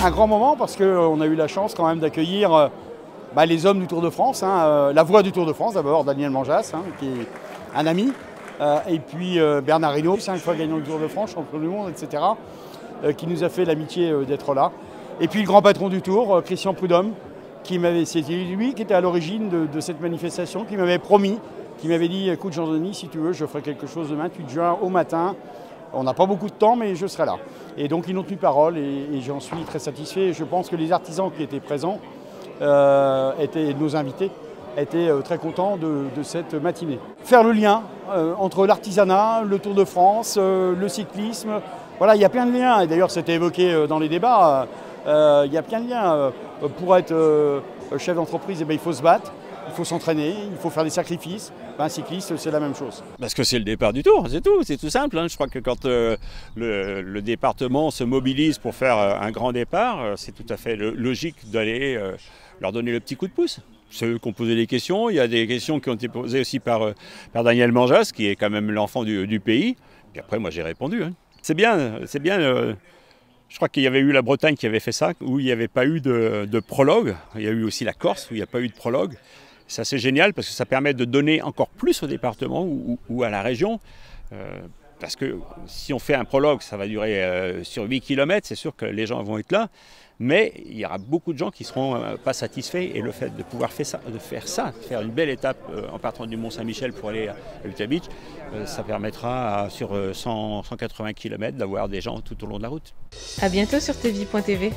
Un grand moment parce qu'on a eu la chance quand même d'accueillir les hommes du Tour de France, la voix du Tour de France d'abord, Daniel Manjas, qui est un ami, et puis Bernard Hinault, 5 fois gagnant du Tour de France, champion du monde, etc., qui nous a fait l'amitié d'être là. Et puis le grand patron du Tour, Christian Prudhomme, c'était lui qui était à l'origine de cette manifestation, qui m'avait promis, qui m'avait dit « Écoute Jean-Denis, si tu veux, je ferai quelque chose demain, tu te joins au matin. On n'a pas beaucoup de temps, mais je serai là. » Et donc ils ont tenu parole et j'en suis très satisfait. Je pense que les artisans qui étaient présents, nos invités, étaient très contents de cette matinée. Faire le lien entre l'artisanat, le Tour de France, le cyclisme, voilà, il y a plein de liens. Et d'ailleurs, c'était évoqué dans les débats, il y a plein de liens. Pour être chef d'entreprise, il faut se battre. Il faut s'entraîner, il faut faire des sacrifices. Un cycliste, c'est la même chose. Parce que c'est le départ du Tour, c'est tout simple. Je crois que quand le département se mobilise pour faire un grand départ, c'est tout à fait logique d'aller leur donner le petit coup de pouce. Ceux qui ont posé des questions, il y a des questions qui ont été posées aussi par Daniel Manjas, qui est quand même l'enfant du pays. Puis après, moi j'ai répondu. C'est bien, c'est bien. Je crois qu'il y avait eu la Bretagne qui avait fait ça, où il n'y avait pas eu de prologue. Il y a eu aussi la Corse, où il n'y a pas eu de prologue. Ça c'est génial parce que ça permet de donner encore plus au département ou à la région. Parce que si on fait un prologue, ça va durer sur 8 km, c'est sûr que les gens vont être là. Mais il y aura beaucoup de gens qui ne seront pas satisfaits. Et le fait de pouvoir faire une belle étape en partant du Mont-Saint-Michel pour aller à Utah Beach, ça permettra sur 180 km d'avoir des gens tout au long de la route. À bientôt sur tvie.tv.